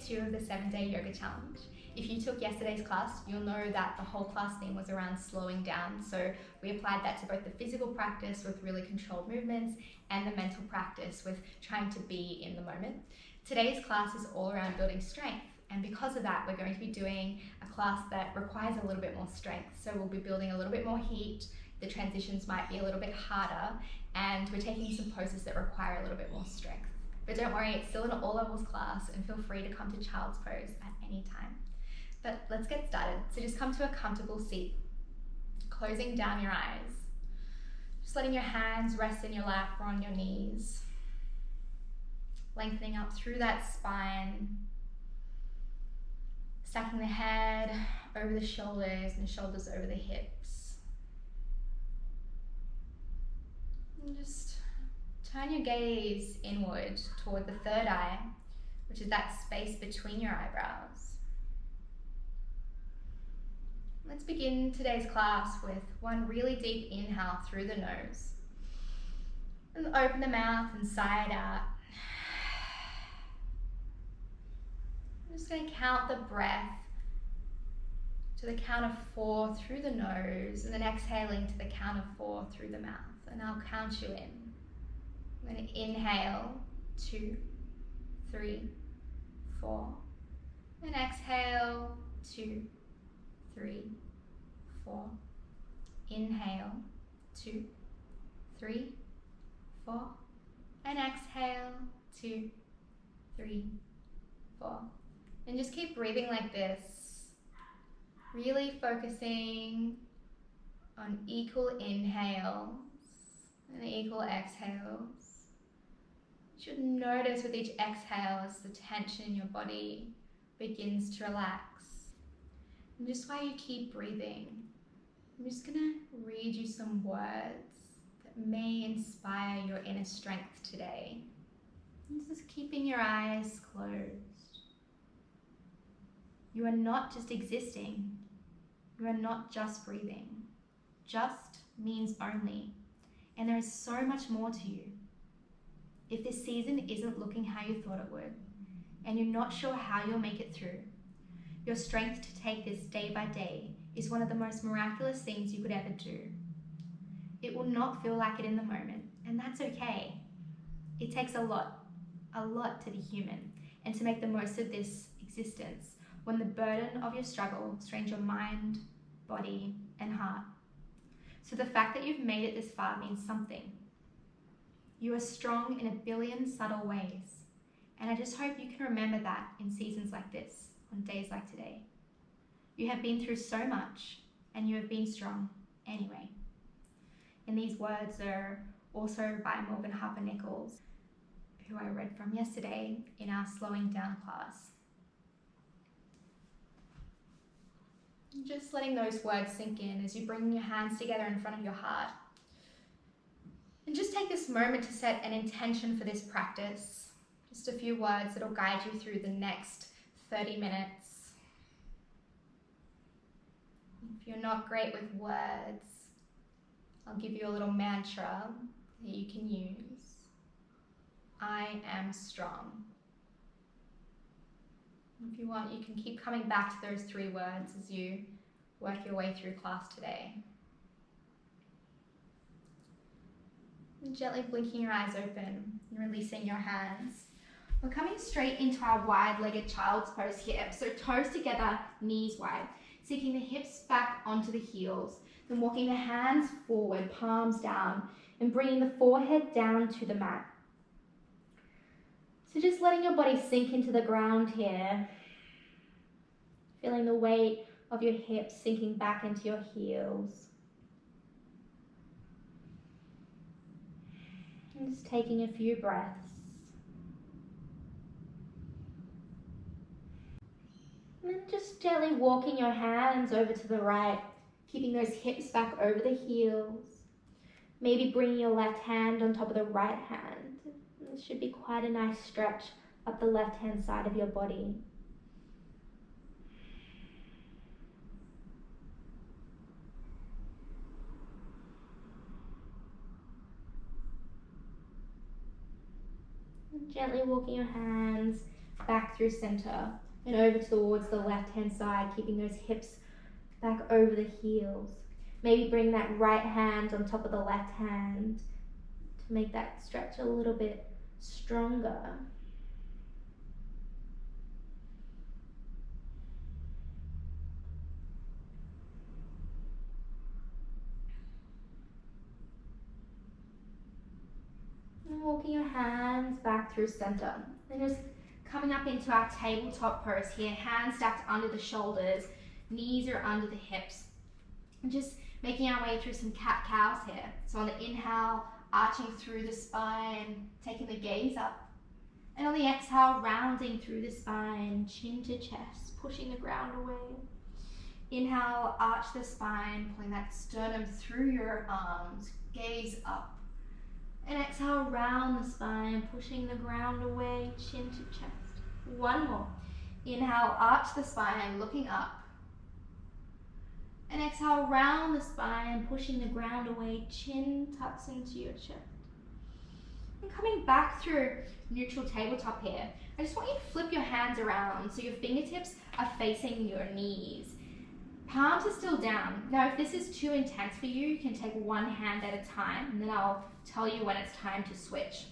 2 of the 7-day yoga challenge. If you took yesterday's class, you'll know that the whole class theme was around slowing down. So we applied that to both the physical practice with really controlled movements and the mental practice with trying to be in the moment. Today's class is all around building strength. And because of that, we're going to be doing a class that requires a little bit more strength. So we'll be building a little bit more heat. The transitions might be a little bit harder, and we're taking some poses that require a little bit more strength. But don't worry, it's still an all levels class, and feel free to come to child's pose at any time. But let's get started. So just come to a comfortable seat, closing down your eyes. Just letting your hands rest in your lap or on your knees. Lengthening up through that spine. Stacking the head over the shoulders and the shoulders over the hips. And just turn your gaze inward toward the third eye, which is that space between your eyebrows. Let's begin today's class with one really deep inhale through the nose. And open the mouth and sigh it out. I'm just going to count the breath to the count of 4 through the nose, and then exhaling to the count of 4 through the mouth. And I'll count you in. I'm going to inhale, 2, 3, 4. And exhale, 2, 3, 4. Inhale, 2, 3, 4. And exhale, 2, 3, 4. And just keep breathing like this. Really focusing on equal inhales and equal exhales. You should notice with each exhale as the tension in your body begins to relax. And just while you keep breathing, I'm just going to read you some words that may inspire your inner strength today. And just keeping your eyes closed. You are not just existing. You are not just breathing. Just means only. And there is so much more to you. If this season isn't looking how you thought it would, and you're not sure how you'll make it through, your strength to take this day by day is one of the most miraculous things you could ever do. It will not feel like it in the moment, and that's okay. It takes a lot to be human, and to make the most of this existence when the burden of your struggle strains your mind, body, and heart. So the fact that you've made it this far means something. You are strong in a billion subtle ways, and I just hope you can remember that in seasons like this, on days like today. You have been through so much, and you have been strong anyway. And these words are also by Harper Nichols, who I read from yesterday in our slowing down class. Just letting those words sink in as you bring your hands together in front of your heart. And just take this moment to set an intention for this practice. Just a few words that will guide you through the next 30 minutes. If you're not great with words, I'll give you a little mantra that you can use. I am strong. If you want, you can keep coming back to those 3 words as you work your way through class today. And gently blinking your eyes open and releasing your hands. We're coming straight into our wide-legged child's pose here. So toes together, knees wide. Sinking the hips back onto the heels. Then walking the hands forward, palms down, and bringing the forehead down to the mat. So just letting your body sink into the ground here. Feeling the weight of your hips sinking back into your heels. And just taking a few breaths. And then just gently walking your hands over to the right, keeping those hips back over the heels. Maybe bringing your left hand on top of the right hand. This should be quite a nice stretch up the left-hand side of your body. And gently walking your hands back through center and over towards the left-hand side, keeping those hips back over the heels. Maybe bring that right hand on top of the left hand to make that stretch a little bit stronger. And walking your hands back through center. And just coming up into our tabletop pose here, hands stacked under the shoulders, knees are under the hips. And just making our way through some cat-cows here. So on the inhale, arching through the spine, taking the gaze up. And on the exhale, rounding through the spine, chin to chest, pushing the ground away. Inhale, arch the spine, pulling that sternum through your arms, gaze up. And exhale, round the spine, pushing the ground away, chin to chest. One more. Inhale, arch the spine, looking up. And exhale, round the spine, pushing the ground away, chin tucks into your chest. And coming back through neutral tabletop here, I just want you to flip your hands around so your fingertips are facing your knees. Palms are still down. Now, if this is too intense for you, you can take one hand at a time, and then I'll tell you when it's time to switch.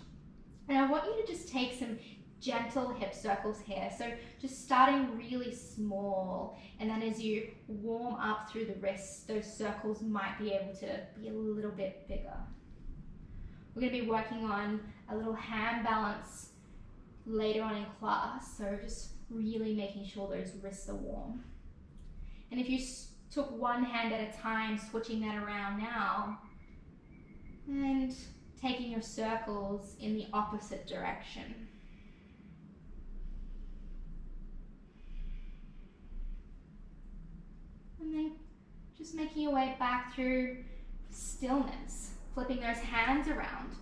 And I want you to just take some gentle hip circles here. So just starting really small, and then as you warm up through the wrists, those circles might be able to be a little bit bigger. We're going to be working on a little hand balance later on in class, so just really making sure those wrists are warm. And if you took one hand at a time, switching that around now, and taking your circles in the opposite direction. And then just making your way back through stillness, flipping those hands around,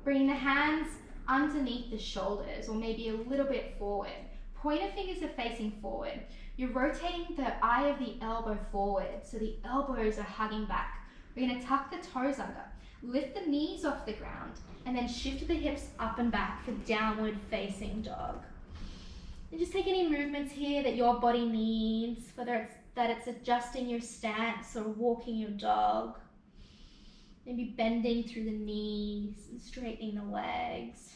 bringing the hands underneath the shoulders or maybe a little bit forward. Pointer fingers are facing forward. You're rotating the eye of the elbow forward, so the elbows are hugging back. We're going to tuck the toes under, lift the knees off the ground, and then shift the hips up and back for downward facing dog. And just take any movements here that your body needs, whether it's that it's adjusting your stance or walking your dog. Maybe bending through the knees and straightening the legs.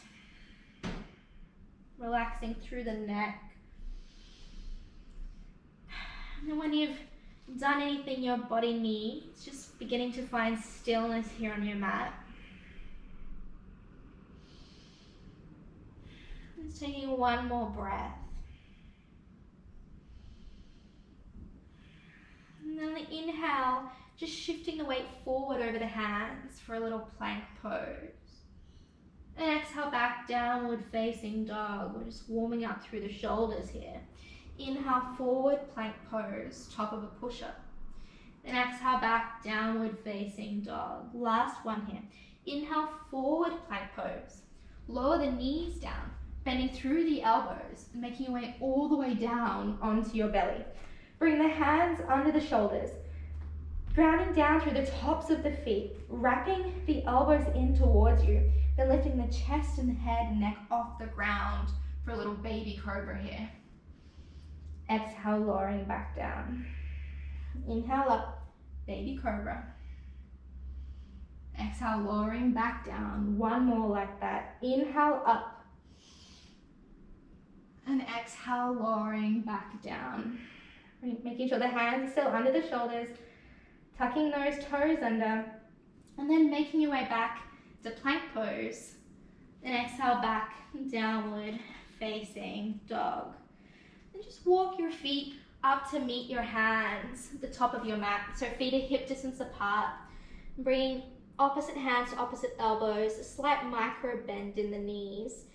Relaxing through the neck. And then when you've done anything your body needs, just beginning to find stillness here on your mat. Just taking one more breath. And then the inhale, just shifting the weight forward over the hands for a little plank pose. And exhale back, downward facing dog. We're just warming up through the shoulders here. Inhale, forward plank pose, top of a push-up. Then exhale back, downward facing dog. Last one here. Inhale, forward plank pose. Lower the knees down, bending through the elbows, and making your way all the way down onto your belly. Bring the hands under the shoulders, grounding down through the tops of the feet, wrapping the elbows in towards you, then lifting the chest and head and neck off the ground for a little baby cobra here. Exhale, lowering back down. Inhale up, baby cobra. Exhale, lowering back down. One more like that. Inhale up. And exhale, lowering back down. Making sure the hands are still under the shoulders, tucking those toes under, and then making your way back to plank pose. Then exhale back, downward facing dog. And just walk your feet up to meet your hands at the top of your mat. So feet are hip distance apart. Bringing opposite hands to opposite elbows, a slight micro bend in the knees.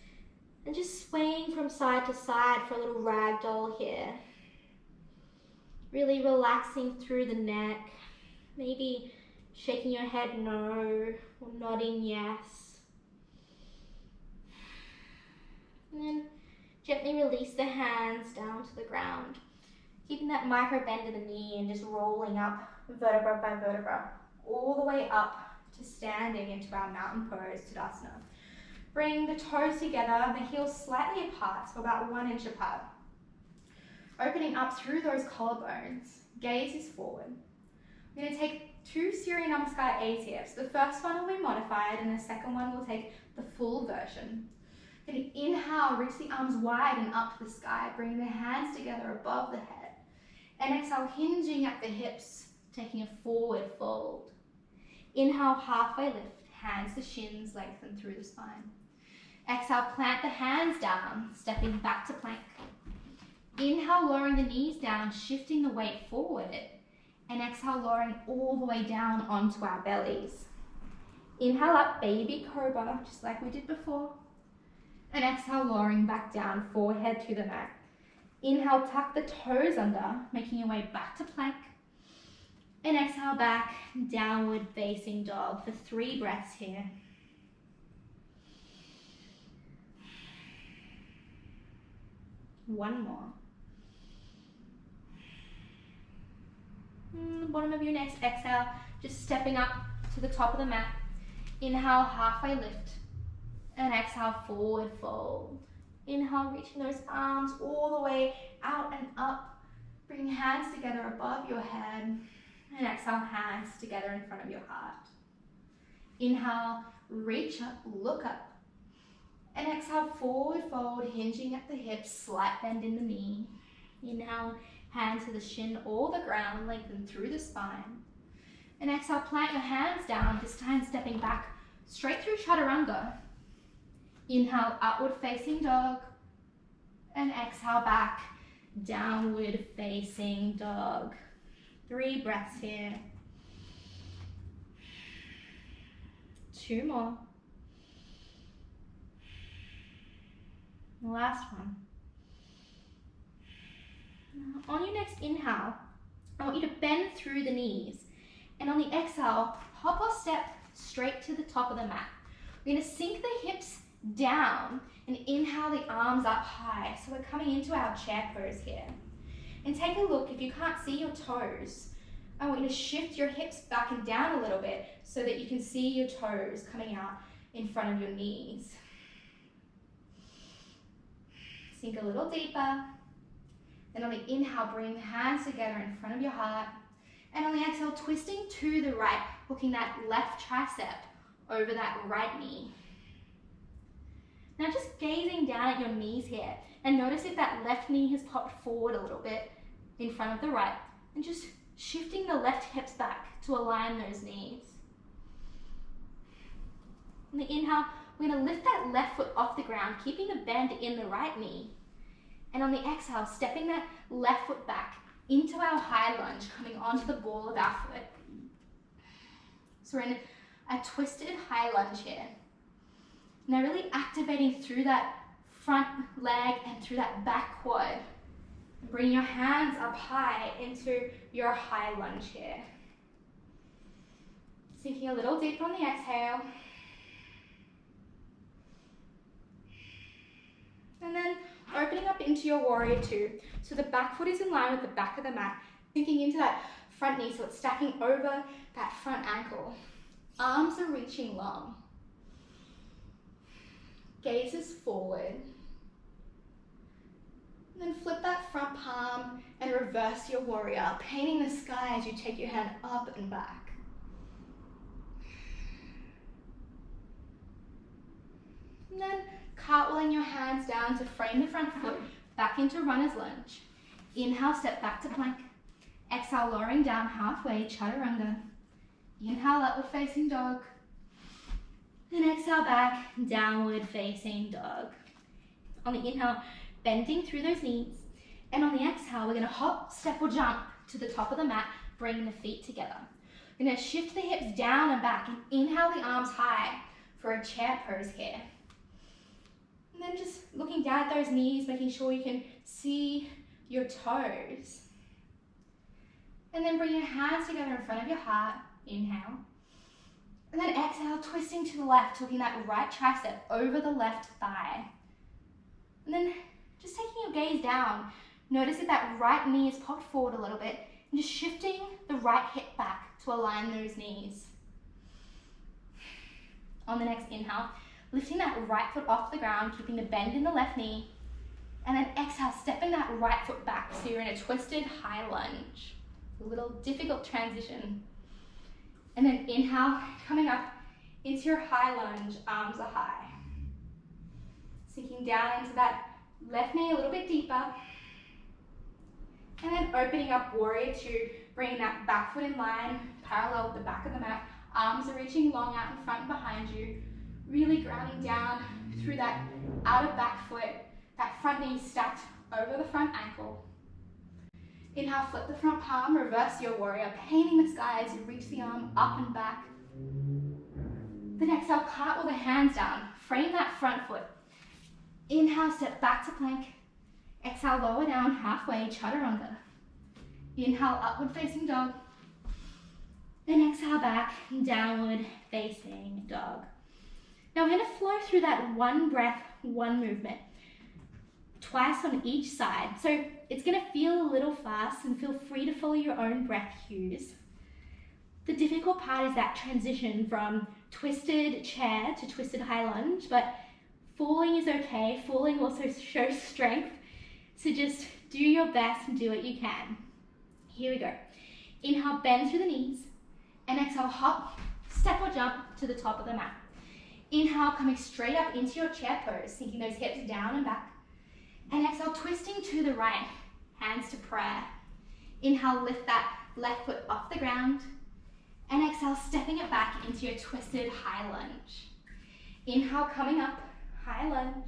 And just swaying from side to side for a little ragdoll here. Really relaxing through the neck. Maybe shaking your head no, or nodding yes. And then gently release the hands down to the ground. Keeping that micro bend in the knee and just rolling up vertebra by vertebra, all the way up to standing into our mountain pose, Tadasana. Bring the toes together, the heels slightly apart, so about 1 inch apart. Opening up through those collarbones, gaze is forward. We're going to take 2 Surya Namaskar A's here. So the first one will be modified and the second one will take the full version. Then inhale, reach the arms wide and up to the sky, bringing the hands together above the head. And exhale, hinging at the hips, taking a forward fold. Inhale, halfway lift, hands to shins, lengthen through the spine. Exhale, plant the hands down, stepping back to plank. Inhale, lowering the knees down, shifting the weight forward. And exhale, lowering all the way down onto our bellies. Inhale up, baby cobra, just like we did before. And exhale, lowering back down, forehead to the mat. Inhale, tuck the toes under, making your way back to plank. And exhale back, downward facing dog for 3 breaths here. One more. The bottom of your next exhale, just stepping up to the top of the mat. Inhale, halfway lift. And exhale, forward fold. Inhale, reaching those arms all the way out and up. Bring hands together above your head. And exhale, hands together in front of your heart. Inhale, reach up, look up. And exhale, forward fold, hinging at the hips, slight bend in the knee. Inhale, hand to the shin or the ground, lengthen through the spine. And exhale, plant your hands down, this time stepping back straight through chaturanga. Inhale, upward facing dog. And exhale back, downward facing dog. 3 breaths here. 2 more. Last one. Now, on your next inhale, I want you to bend through the knees. And on the exhale, hop or step straight to the top of the mat. We're going to sink the hips down and inhale the arms up high. So we're coming into our chair pose here. And take a look, if you can't see your toes, I want you to shift your hips back and down a little bit so that you can see your toes coming out in front of your knees. Sink a little deeper. Then on the inhale, bring the hands together in front of your heart. And on the exhale, twisting to the right, hooking that left tricep over that right knee. Now just gazing down at your knees here, and notice if that left knee has popped forward a little bit in front of the right, and just shifting the left hips back to align those knees. On the inhale, we're going to lift that left foot off the ground, keeping the bend in the right knee. And on the exhale, stepping that left foot back into our high lunge, coming onto the ball of our foot. So we're in a twisted high lunge here. Now really activating through that front leg and through that back quad. Bring your hands up high into your high lunge here. Sinking a little deeper on the exhale. And then opening up into your warrior 2. So the back foot is in line with the back of the mat, sinking into that front knee so it's stacking over that front ankle. Arms are reaching long. Gaze is forward. And then flip that front palm and reverse your warrior, painting the sky as you take your hand up and back. And then cartwheeling your hands down to frame the front foot back into runner's lunge. Inhale, step back to plank. Exhale, lowering down halfway, chaturanga. Inhale, upward facing dog. Then exhale back, downward facing dog. On the inhale, bending through those knees. And on the exhale, we're going to hop, step or jump to the top of the mat, bring the feet together. We're going to shift the hips down and back and inhale the arms high for a chair pose here. And then just looking down at those knees, making sure you can see your toes. And then bring your hands together in front of your heart. Inhale. And then exhale, twisting to the left, hooking that right tricep over the left thigh. And then just taking your gaze down, notice if that right knee is popped forward a little bit, and just shifting the right hip back to align those knees. On the next inhale, lifting that right foot off the ground, keeping the bend in the left knee, and then exhale, stepping that right foot back. So you're in a twisted high lunge. A little difficult transition. And then inhale, coming up into your high lunge, arms are high. Sinking down into that left knee a little bit deeper. And then opening up warrior two, bringing that back foot in line, parallel with the back of the mat. Arms are reaching long out in front and behind you. Really grounding down through that outer back foot, that front knee stacked over the front ankle. Inhale, flip the front palm, reverse your warrior, painting the sky as you reach the arm up and back. Then exhale, cartwheel the hands down, frame that front foot. Inhale, step back to plank. Exhale, lower down halfway, chaturanga. Inhale, upward facing dog. Then exhale back, downward facing dog. Now we're going to flow through that one breath, one movement, twice on each side. So it's going to feel a little fast and feel free to follow your own breath cues. The difficult part is that transition from twisted chair to twisted high lunge, but falling is okay. Falling also shows strength. So just do your best and do what you can. Here we go. Inhale, bend through the knees. And exhale, hop, step or jump to the top of the mat. Inhale, coming straight up into your chair pose, sinking those hips down and back. And exhale, twisting to the right, hands to prayer. Inhale, lift that left foot off the ground. And exhale, stepping it back into your twisted high lunge. Inhale, coming up, high lunge.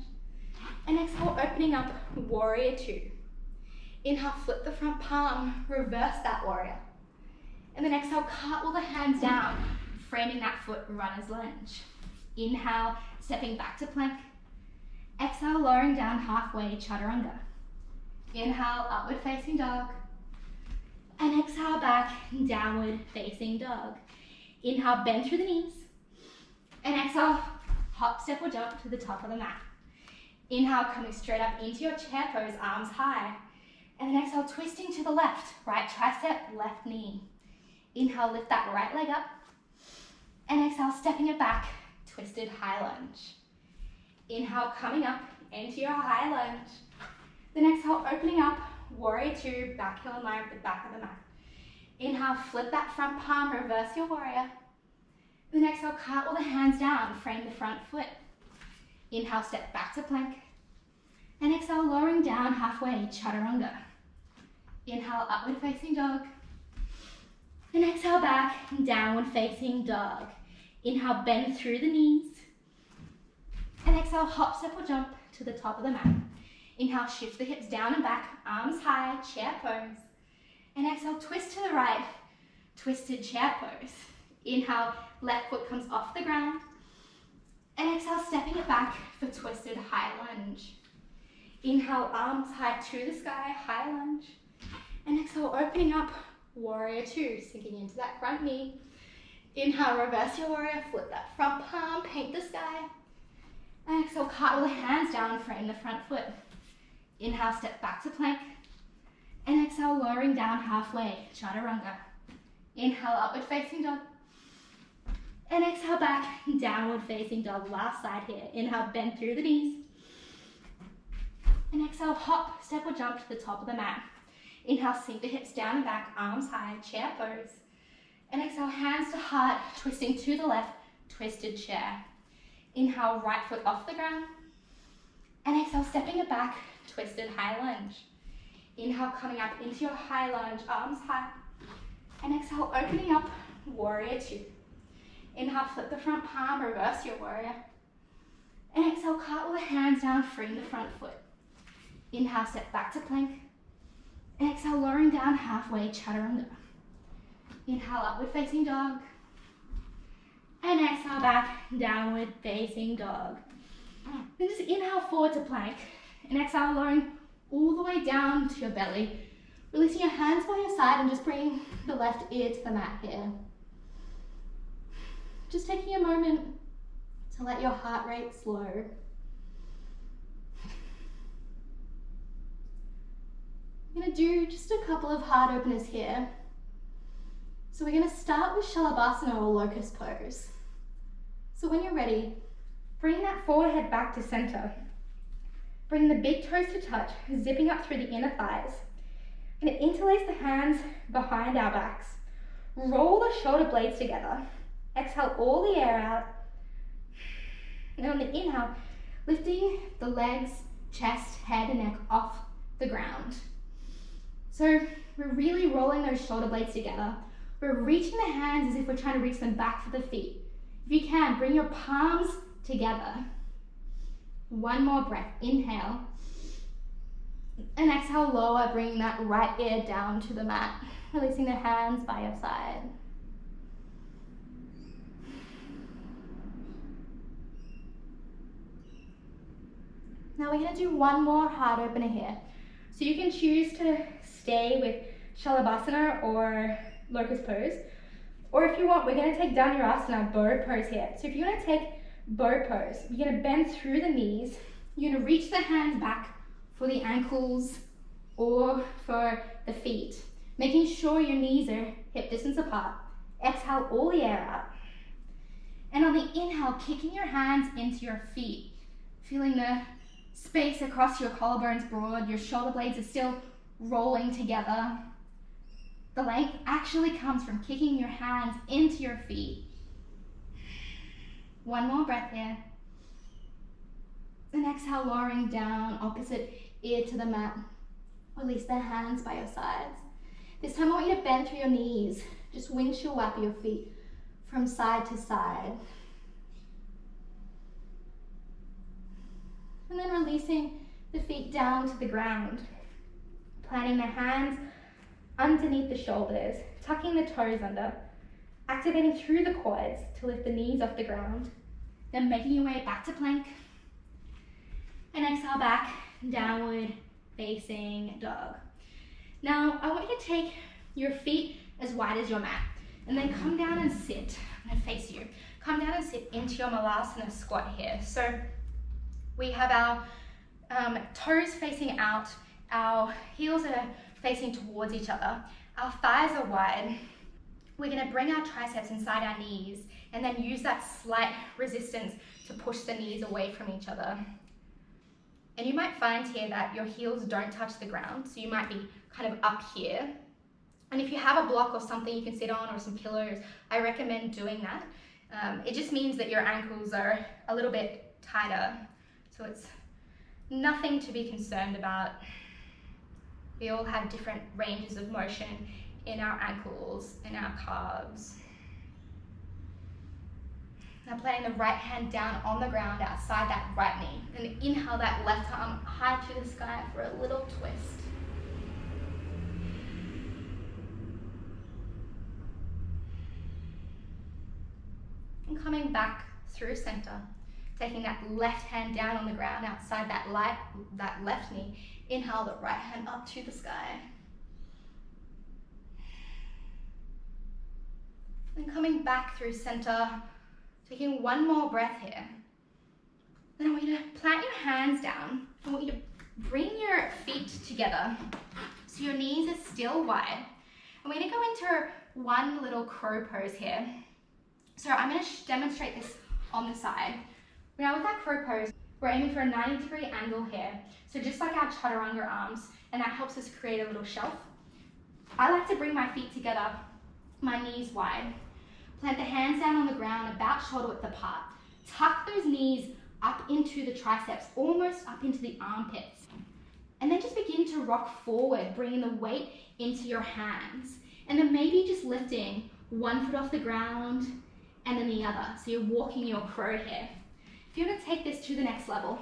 And exhale, opening up, warrior two. Inhale, flip the front palm, reverse that warrior. And then exhale, cartwheel the hands down, framing that foot, runner's lunge. Inhale, stepping back to plank. Exhale, lowering down halfway, chaturanga. Inhale, upward facing dog. And exhale, back, downward facing dog. Inhale, bend through the knees. And exhale, hop, step or jump to the top of the mat. Inhale, coming straight up into your chair pose, arms high. And then exhale, twisting to the left, right tricep, left knee. Inhale, lift that right leg up. And exhale, stepping it back, twisted high lunge. Inhale, coming up into your high lunge. Then exhale, opening up, warrior two, back heel in line with the back of the mat. Inhale, flip that front palm, reverse your warrior. Then exhale, cartwheel the hands down, frame the front foot. Inhale, step back to plank. And exhale, lowering down halfway, chaturanga. Inhale, upward facing dog. And exhale back, downward facing dog. Inhale, bend through the knees. And exhale, hop, step or jump to the top of the mat. Inhale, shift the hips down and back, arms high, chair pose. And exhale, twist to the right, twisted chair pose. Inhale, left foot comes off the ground. And exhale, stepping it back for twisted high lunge. Inhale, arms high to the sky, high lunge. And exhale, opening up, warrior two, sinking into that front knee. Inhale, reverse your warrior, flip that front palm, paint the sky. And exhale, cartwheel the hands down, frame the front foot. Inhale, step back to plank. And exhale, lowering down halfway, chaturanga. Inhale, upward facing dog. And exhale back, downward facing dog, last side here. Inhale, bend through the knees. And exhale, hop, step or jump to the top of the mat. Inhale, sink the hips down and back, arms high, chair pose. And exhale, hands to heart, twisting to the left, twisted chair. Inhale, right foot off the ground. And exhale, stepping it back, twisted high lunge. Inhale, coming up into your high lunge, arms high. And exhale, opening up, warrior two. Inhale, flip the front palm, reverse your warrior. And exhale, cartwheel the hands down, frame the front foot. Inhale, step back to plank. And exhale, lowering down halfway, chaturanga. Inhale, upward facing dog. And exhale back, downward facing dog. Then just inhale forward to plank. And exhale, lowering all the way down to your belly. Releasing your hands by your side and just bringing the left ear to the mat here. Just taking a moment to let your heart rate slow. I'm going to do just a couple of heart openers here. So we're going to start with Shavasana or Locust pose. So when you're ready, Bring that forward head back to center. Bring the big toes to touch, zipping up through the inner thighs. And interlace the hands behind our backs. Roll the shoulder blades together. Exhale all the air out. And on the inhale, lifting the legs, chest, head, and neck off the ground. So we're really rolling those shoulder blades together. We're reaching the hands as if we're trying to reach them back for the feet. If you can, bring your palms together. One more breath. Inhale. And exhale, lower, bringing that right ear down to the mat. Releasing the hands by your side. Now we're going to do one more heart opener here. So you can choose to stay with Shavasana or Locust pose. Or if you want, we're going to take Dhanurasana, bow pose here. So if you want to take bow pose, you're going to bend through the knees. You're going to reach the hands back for the ankles or for the feet. Making sure your knees are hip distance apart. Exhale all the air out. And on the inhale, kicking your hands into your feet. Feeling the space across your collarbones broad. Your shoulder blades are still rolling together. The length actually comes from kicking your hands into your feet. One more breath here. And exhale, lowering down, opposite ear to the mat. Release the hands by your sides. This time I want you to bend through your knees. Just windshield wiper your feet from side to side. And then releasing the feet down to the ground. Planting the hands underneath the shoulders, tucking the toes under, activating through the quads to lift the knees off the ground. Then making your way back to plank. And exhale back, downward facing dog. Now, I want you to take your feet as wide as your mat and then come down and sit. I'm gonna face you. Come down and sit into your Molasses Squat here. So we have our toes facing out, our heels are facing towards each other, our thighs are wide. We're gonna bring our triceps inside our knees and then use that slight resistance to push the knees away from each other. And you might find here that your heels don't touch the ground, so you might be kind of up here. And if you have a block or something you can sit on or some pillows, I recommend doing that. It just means that your ankles are a little bit tighter, so it's nothing to be concerned about. We all have different ranges of motion in our ankles and our calves. Now planting the right hand down on the ground outside that right knee. And inhale that left arm high to the sky for a little twist. And coming back through center. Taking that left hand down on the ground outside that left knee. Inhale the right hand up to the sky. And coming back through center. Taking one more breath here. Then I want you to plant your hands down. I want you to bring your feet together so your knees are still wide. And we're going to go into one little crow pose here. So I'm going to demonstrate this on the side. Now with that crow pose, we're aiming for a 90-degree angle here. So just like our chaturanga arms, and that helps us create a little shelf. I like to bring my feet together, my knees wide. Plant the hands down on the ground, about shoulder width apart. Tuck those knees up into the triceps, almost up into the armpits. And then just begin to rock forward, bringing the weight into your hands. And then maybe just lifting one foot off the ground and then the other. So you're walking your crow here. If you want to take this to the next level,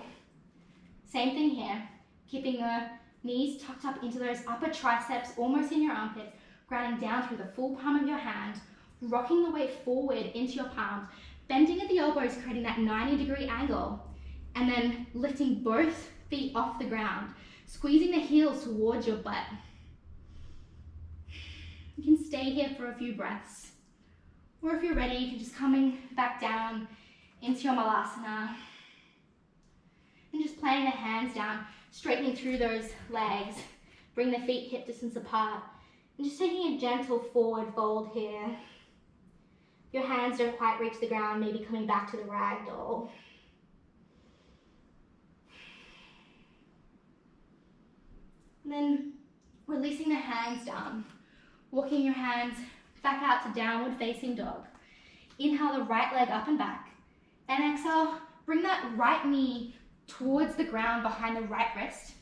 same thing here. Keeping the knees tucked up into those upper triceps, almost in your armpits, grounding down through the full palm of your hand, rocking the weight forward into your palms, bending at the elbows, creating that 90-degree angle, and then lifting both feet off the ground, squeezing the heels towards your butt. You can stay here for a few breaths, or if you're ready, you can just coming back down into your Malasana, and just planting the hands down, straightening through those legs, bring the feet hip distance apart, and just taking a gentle forward fold here. If your hands don't quite reach the ground, maybe coming back to the ragdoll. And then releasing the hands down. Walking your hands back out to downward facing dog. Inhale the right leg up and back. And exhale, bring that right knee towards the ground behind the right wrist.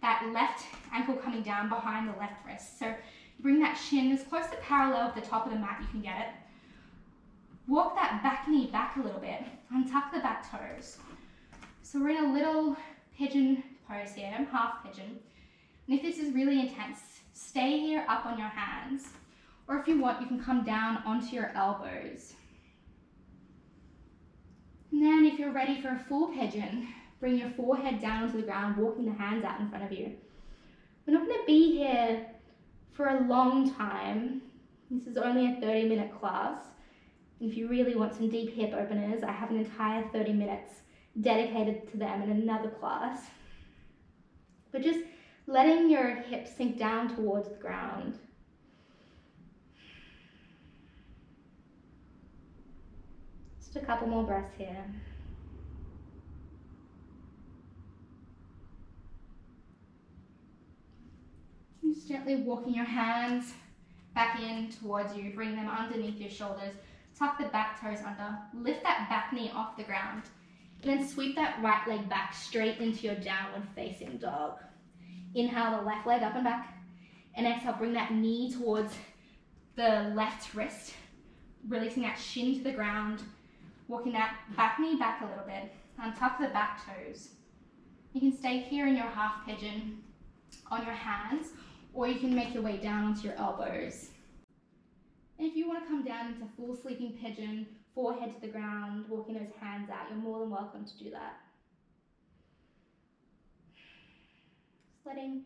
That left ankle coming down behind the left wrist. So bring that shin as close to parallel with the top of the mat you can get it. Walk that back knee back a little bit. Untuck the back toes. So we're in a little pigeon pose here, half pigeon. And if this is really intense, stay here up on your hands. Or if you want, you can come down onto your elbows. And then if you're ready for a full pigeon, bring your forehead down onto the ground, walking the hands out in front of you. We're not going to be here for a long time. This is only a 30-minute class. If you really want some deep hip openers, I have an entire 30 minutes dedicated to them in another class. But just letting your hips sink down towards the ground. Just a couple more breaths here. Just gently walking your hands back in towards you, bring them underneath your shoulders, tuck the back toes under, lift that back knee off the ground, and then sweep that right leg back straight into your downward facing dog. Inhale the left leg up and back, and exhale, bring that knee towards the left wrist, releasing that shin to the ground, walking that back knee back a little bit, untuck the back toes. You can stay here in your half pigeon on your hands, or you can make your way down onto your elbows. And if you want to come down into full sleeping pigeon, forehead to the ground, walking those hands out, you're more than welcome to do that. Just letting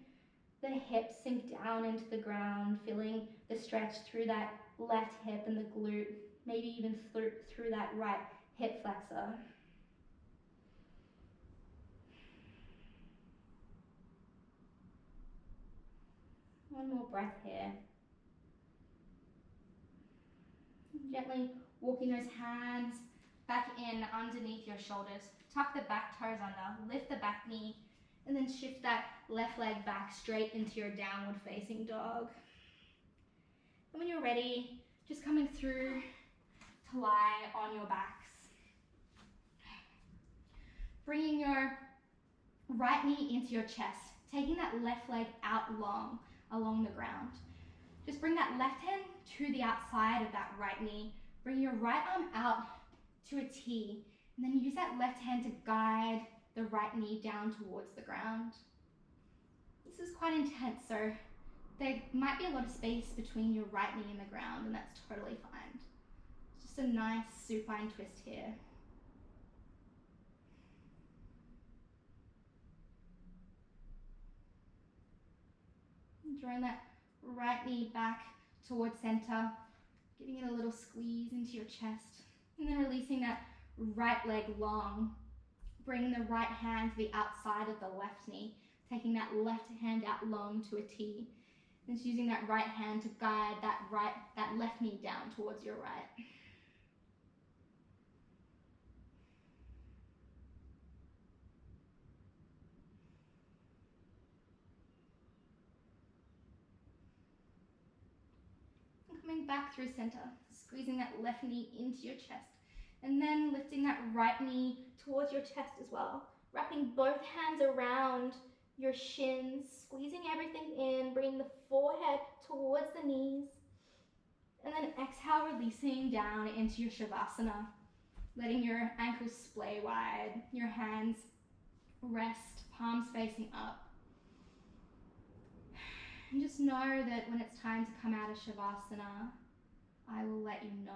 the hips sink down into the ground, feeling the stretch through that left hip and the glute, maybe even through that right hip flexor. One more breath here. Gently walking those hands back in underneath your shoulders. Tuck the back toes under, lift the back knee, and then shift that left leg back straight into your downward facing dog. And when you're ready, just coming through to lie on your backs. Bringing your right knee into your chest, taking that left leg out long along the ground. Just bring that left hand to the outside of that right knee. Bring your right arm out to a T, and then use that left hand to guide the right knee down towards the ground. This is quite intense, so there might be a lot of space between your right knee and the ground, and that's totally fine. It's just a nice supine twist here. Drawing that right knee back towards center, giving it a little squeeze into your chest, and then releasing that right leg long. Bringing the right hand to the outside of the left knee, taking that left hand out long to a T, and just using that right hand to guide that left knee down towards your right. Coming back through center, squeezing that left knee into your chest, and then lifting that right knee towards your chest as well. Wrapping both hands around your shins, squeezing everything in, bringing the forehead towards the knees, and then exhale, releasing down into your Shavasana, letting your ankles splay wide, your hands rest, palms facing up. And just know that when it's time to come out of Shavasana, I will let you know.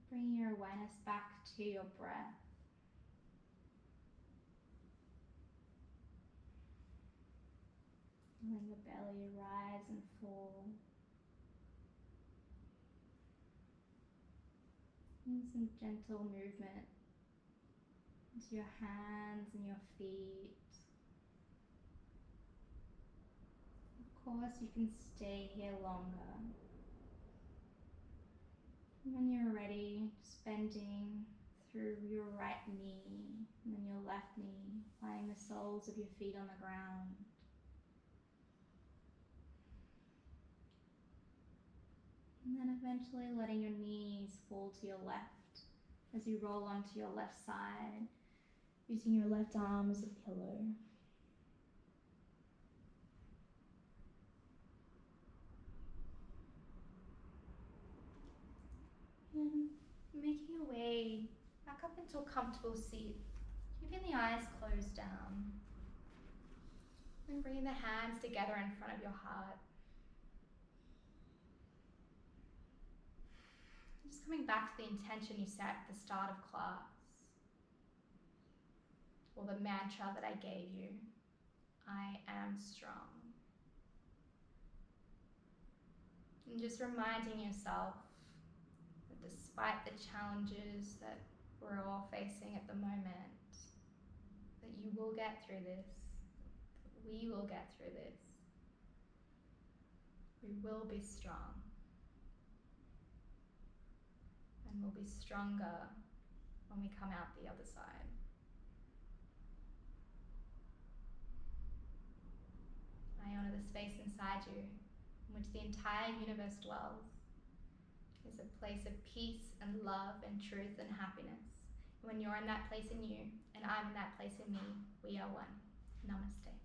Bring your awareness back to your breath. Feeling the belly rise and fall. And some gentle movement into your hands and your feet. Of course, you can stay here longer. When you're ready, just bending through your right knee and then your left knee, finding the soles of your feet on the ground. And then eventually letting your knees fall to your left as you roll onto your left side, using your left arm as a pillow. And making your way back up into a comfortable seat, keeping the eyes closed down. And bringing the hands together in front of your heart. Just coming back to the intention you set at the start of class, or the mantra that I gave you, I am strong. And just reminding yourself that despite the challenges that we're all facing at the moment, that you will get through this, that we will get through this. We will be strong. And we'll be stronger when we come out the other side. I honor the space inside you, in which the entire universe dwells. It's a place of peace and love and truth and happiness. When you're in that place in you, and I'm in that place in me, we are one. Namaste.